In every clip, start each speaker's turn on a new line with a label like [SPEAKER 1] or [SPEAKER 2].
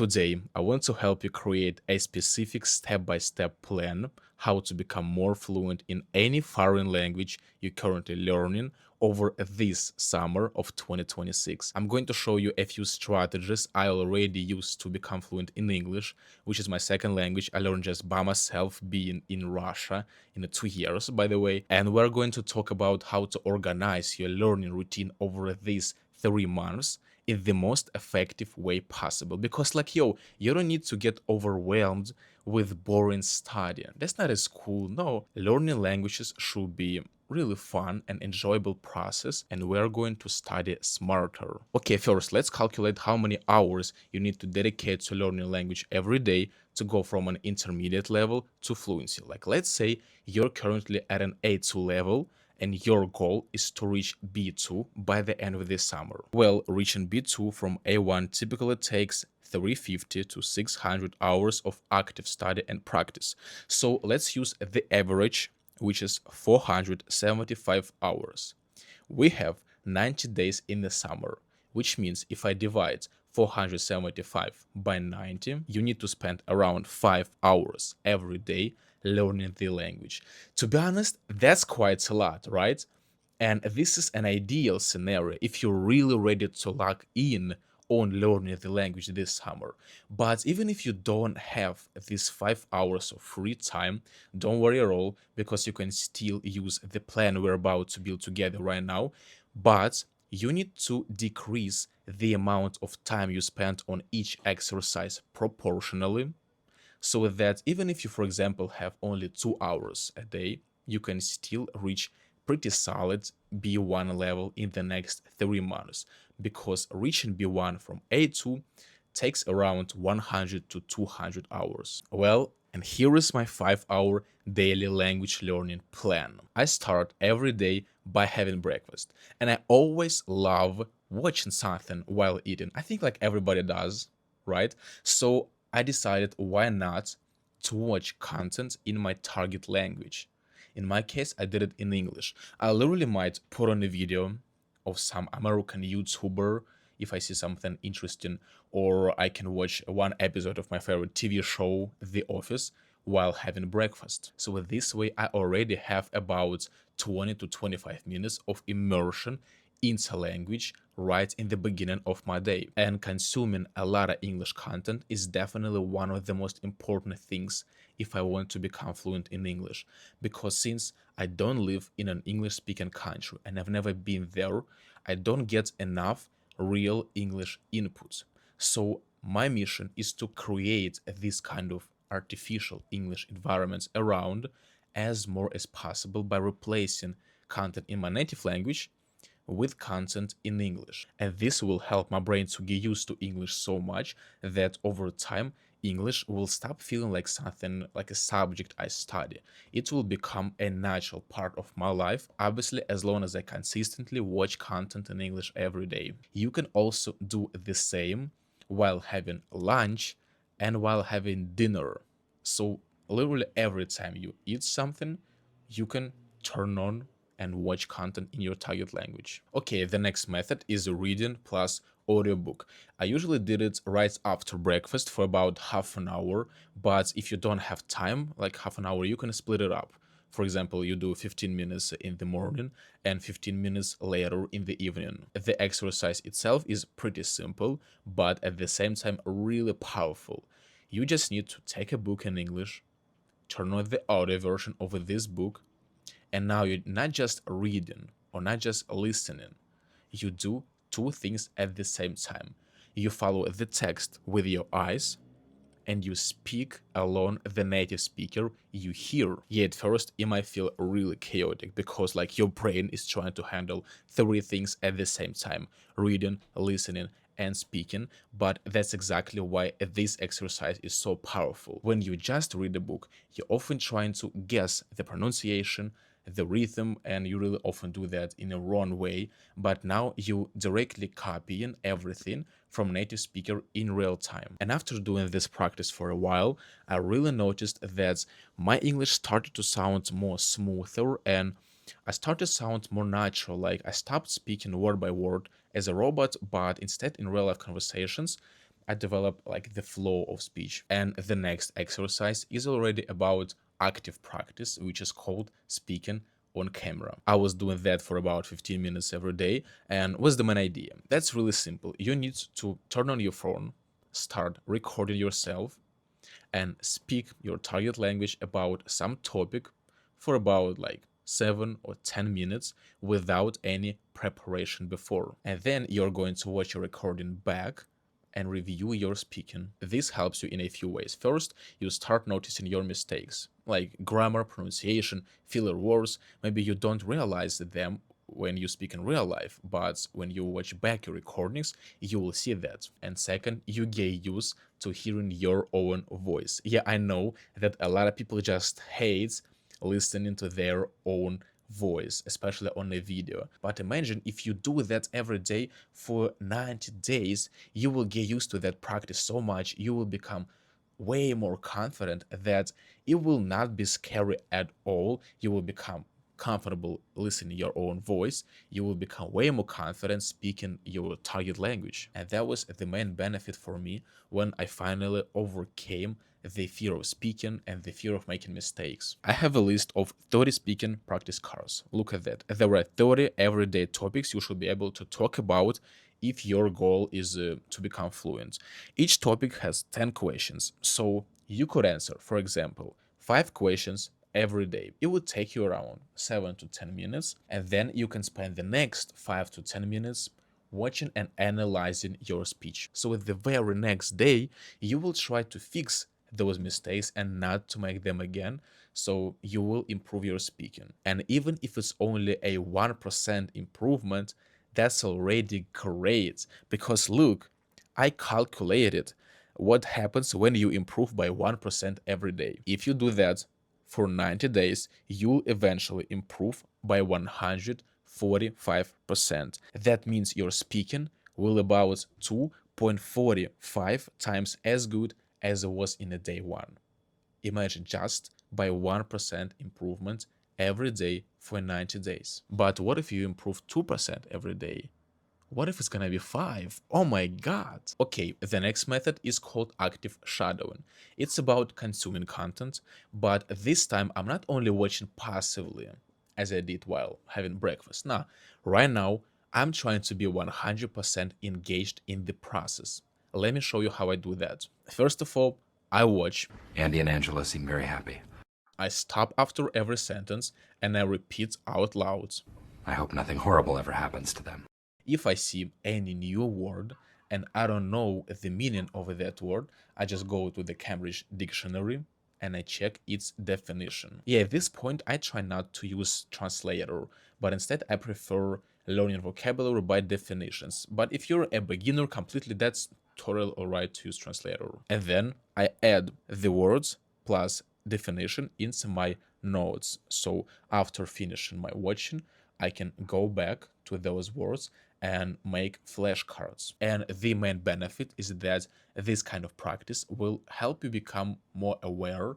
[SPEAKER 1] Today, I want to help you create a specific step-by-step plan how to become more fluent in any foreign language you're currently learning over this summer of 2026. I'm going to show you a few strategies I already used to become fluent in English, which is my second language. I learned just by myself being in Russia in 2 years, by the way. And we're going to talk about how to organize your learning routine over these 3 months in the most effective way possible. Because, like, yo, you don't need to get overwhelmed with boring studying. That's not as cool. No, learning languages should be really fun and enjoyable process, and we're going to study smarter. Okay, first let's calculate how many hours you need to dedicate to learning language every day to go from an intermediate level to fluency. Like, let's say you're currently at an A2 level and your goal is to reach B2 by the end of this summer. Well, reaching B2 from A1 typically takes 350 to 600 hours of active study and practice. So let's use the average, which is 475 hours. We have 90 days in the summer, which means if I divide 475 by 90, you need to spend around 5 hours every day learning the language. To be honest, that's quite a lot, right? And this is an ideal scenario if you're really ready to lock in on learning the language this summer. But even if you don't have these 5 hours of free time, don't worry at all, because you can still use the plan we're about to build together right now. But you need to decrease the amount of time you spend on each exercise proportionally, so that even if you, for example, have only 2 hours a day, you can still reach pretty solid B1 level in the next 3 months, because reaching B1 from A2 takes around 100 to 200 hours. Well, and here is my 5-hour daily language learning plan. I start every day by having breakfast, and I always love watching something while eating. I think like everybody does, right? So I decided, why not to watch content in my target language. In my case, I did it in English. I literally might put on a video of some American YouTuber if I see something interesting, or I can watch one episode of my favorite TV show, The Office, while having breakfast. So this way, I already have about 20 to 25 minutes of immersion into language right in the beginning of my day. And consuming a lot of English content is definitely one of the most important things if I want to become fluent in English. Because since I don't live in an English speaking country and I've never been there, I don't get enough real English inputs. So my mission is to create this kind of artificial English environments around as more as possible by replacing content in my native language with content in English. And this will help my brain to get used to English so much that over time, English will stop feeling like something like a subject I study. It will become a natural part of my life, obviously, as long as I consistently watch content in English every day. You can also do the same while having lunch and while having dinner. So, literally, every time you eat something, you can turn on and watch content in your target language. Okay, the next method is reading plus audiobook. I usually did it right after breakfast for about half an hour, but if you don't have time, like half an hour, you can split it up. For example, you do 15 minutes in the morning and 15 minutes later in the evening. The exercise itself is pretty simple, but at the same time really powerful. You just need to take a book in English, turn on the audio version of this book, and now you're not just reading or not just listening. You do two things at the same time. You follow the text with your eyes and you speak along the native speaker you hear. Yeah, at first it might feel really chaotic because like your brain is trying to handle three things at the same time: reading, listening, and speaking. But that's exactly why this exercise is so powerful. When you just read a book, you're often trying to guess the pronunciation, the rhythm, and you really often do that in a wrong way. But now you directly copying everything from native speaker in real time. And after doing this practice for a while, I really noticed that my English started to sound more smoother, and I started to sound more natural. Like I stopped speaking word by word as a robot, but instead in real life conversations, I develop like the flow of speech. And the next exercise is already about active practice, which is called speaking on camera. I was doing that for about 15 minutes every day. And what's the main idea? That's really simple. You need to turn on your phone, start recording yourself, and speak your target language about some topic for about like 7 or 10 minutes without any preparation before. And then you're going to watch your recording back and review your speaking. This helps you in a few ways. First, you start noticing your mistakes, like grammar, pronunciation, filler words. Maybe you don't realize them when you speak in real life, but when you watch back your recordings, you will see that. And second, you get used to hearing your own voice. Yeah, I know that a lot of people just hate listening to their own voice, especially on a video. But imagine if you do that every day for 90 days, you will get used to that practice so much, you will become way more confident that it will not be scary at all. You will become comfortable listening your own voice. You will become way more confident speaking your target language. And that was the main benefit for me when I finally overcame the fear of speaking and the fear of making mistakes. I have a list of 30 speaking practice cards. Look at that. There are 30 everyday topics you should be able to talk about if your goal is to become fluent. Each topic has 10 questions, so you could answer, for example, 5 questions every day. It would take you around 7 to 10 minutes, and then you can spend the next 5 to 10 minutes watching and analyzing your speech. So at the very next day, you will try to fix those mistakes and not to make them again, so you will improve your speaking. And even if it's only a 1% improvement, that's already great, because look, I calculated what happens when you improve by 1% every day. If you do that for 90 days, you'll eventually improve by 145%. That means your speaking will about 2.45 times as good as it was in a day one. Imagine just by 1% improvement every day for 90 days. But what if you improve 2% every day? What if it's gonna be 5? Oh my god. Okay, the next method is called active shadowing. It's about consuming content, but this time I'm not only watching passively, as I did while having breakfast. Nah, right now I'm trying to be 100% engaged in the process. Let me show you how I do that. First of all, I watch.
[SPEAKER 2] Andy and Angela seem very happy.
[SPEAKER 1] I stop after every sentence and I repeat out loud.
[SPEAKER 2] I hope nothing horrible ever happens to them.
[SPEAKER 1] If I see any new word and I don't know the meaning of that word, I just go to the Cambridge Dictionary and I check its definition. Yeah, at this point, I try not to use translator, but instead I prefer learning vocabulary by definitions. But if you're a beginner completely, that's totally alright to use translator. And then I add the words plus definition into my notes. So after finishing my watching, I can go back to those words and make flashcards. And the main benefit is that this kind of practice will help you become more aware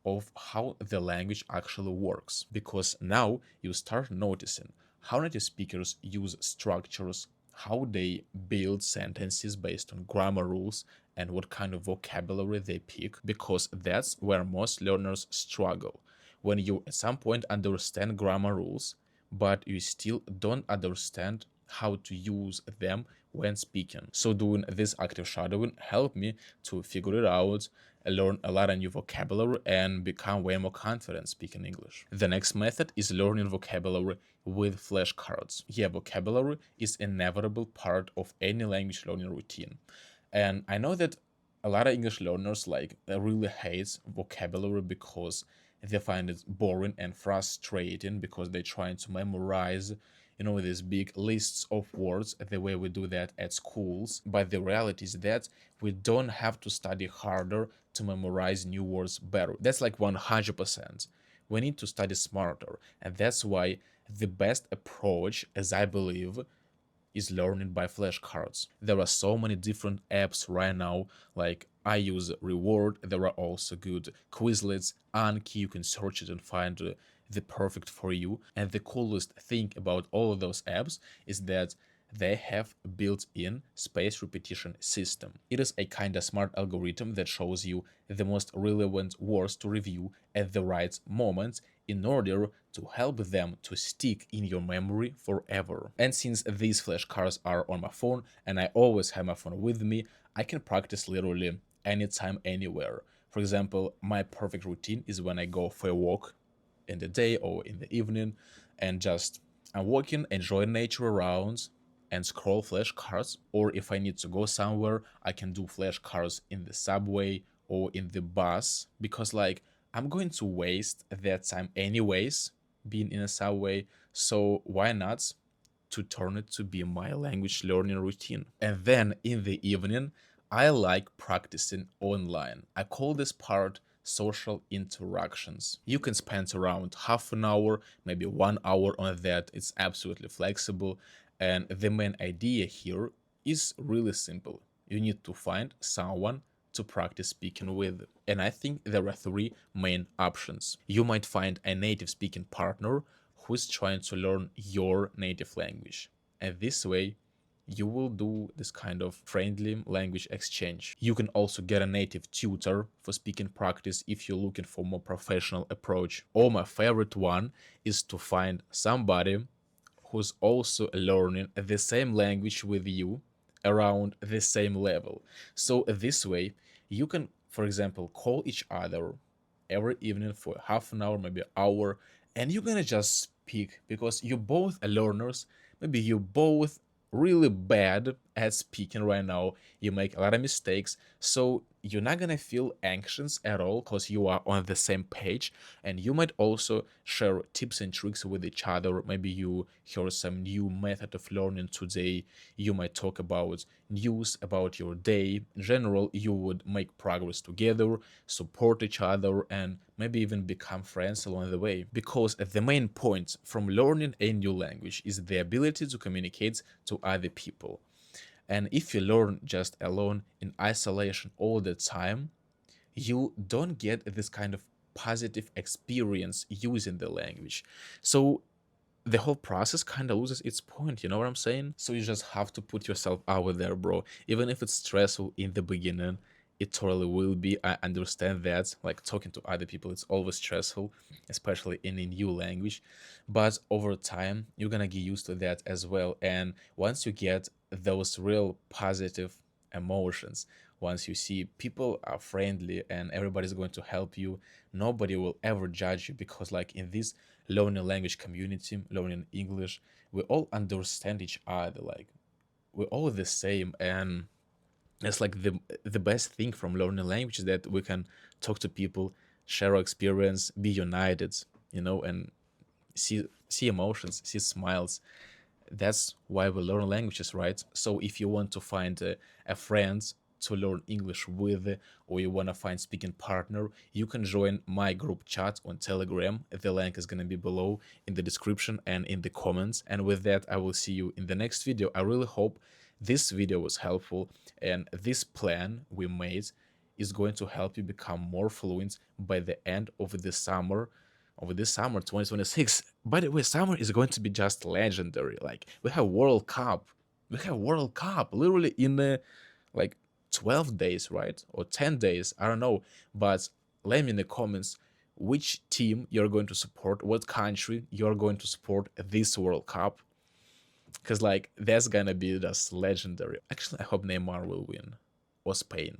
[SPEAKER 1] of how the language actually works, because now you start noticing how native speakers use structures, how they build sentences based on grammar rules, and what kind of vocabulary they pick, because that's where most learners struggle. When you at some point understand grammar rules, but you still don't understand how to use them when speaking. So doing this active shadowing helped me to figure it out, learn a lot of new vocabulary, and become way more confident speaking English. The next method is learning vocabulary with flashcards. Yeah, vocabulary is an inevitable part of any language learning routine. And I know that a lot of English learners like really hate vocabulary because they find it boring and frustrating, because they're trying to memorize, these big lists of words the way we do that at schools. But the reality is that we don't have to study harder to memorize new words better. That's like 100%. We need to study smarter. And that's why the best approach, as I believe, is learning by flashcards. There are so many different apps right now, like I use Reward. There are also good Quizlets, Anki. You can search it and find the perfect for you. And the coolest thing about all of those apps is that they have built-in space repetition system. It is a kind of smart algorithm that shows you the most relevant words to review at the right moment in order to help them to stick in your memory forever. And since these flashcards are on my phone and I always have my phone with me, I can practice literally anytime, anywhere. For example, my perfect routine is when I go for a walk in the day or in the evening and just I'm walking, enjoying nature around and scroll flashcards. Or if I need to go somewhere, I can do flashcards in the subway or in the bus because like I'm going to waste that time anyways being in a subway. So why not to turn it to be my language learning routine? And then in the evening, I like practicing online. I call this part social interactions. You can spend around half an hour, maybe 1 hour on that. It's absolutely flexible. And the main idea here is really simple. You need to find someone to practice speaking with. And I think there are three main options. You might find a native speaking partner who's trying to learn your native language. And this way, you will do this kind of friendly language exchange. You can also get a native tutor for speaking practice if you're looking for more professional approach. Or my favorite one is to find somebody who's also learning the same language with you around the same level. So this way, you can, for example, call each other every evening for half an hour, maybe an hour, and you're gonna just speak because you both are learners. Maybe you both really bad at speaking right now. You make a lot of mistakes, so you're not gonna feel anxious at all because you are on the same page. And you might also share tips and tricks with each other. Maybe you hear some new method of learning today. You might talk about news about your day. In general, you would make progress together, support each other, and maybe even become friends along the way. Because the main point from learning a new language is the ability to communicate to other people. And if you learn just alone in isolation all the time, you don't get this kind of positive experience using the language. So the whole process kind of loses its point, you know what I'm saying? So you just have to put yourself out there, bro. Even if it's stressful in the beginning, it totally will be. I understand that. Like talking to other people, it's always stressful, especially in a new language. But over time, you're gonna get used to that as well. And once you get those real positive emotions, once you see people are friendly and everybody's going to help you, nobody will ever judge you because, like, in this learning language community, learning English, we all understand each other. Like, we're all the same. And it's like the best thing from learning language is that we can talk to people, share our experience, be united, and see emotions, see smiles. That's why we learn languages, right? So if you want to find a friend to learn English with, or you want to find speaking partner, you can join my group chat on Telegram. The link is going to be below in the description and in the comments. And with that, I will see you in the next video. I really hope this video was helpful, and this plan we made is going to help you become more fluent by the end of the summer, over this summer 2026. By the way, summer is going to be just legendary. Like, we have World Cup. We have World Cup literally in like 12 days, right? Or 10 days. I don't know. But let me in the comments which team you're going to support, what country you're going to support this World Cup. Because, like, that's gonna be just legendary. Actually, I hope Neymar will win. Or Spain.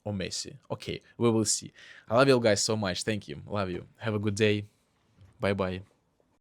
[SPEAKER 1] Or Messi. Okay, we will see. I love you guys so much. Thank you. Love you. Have a good day. Bye bye.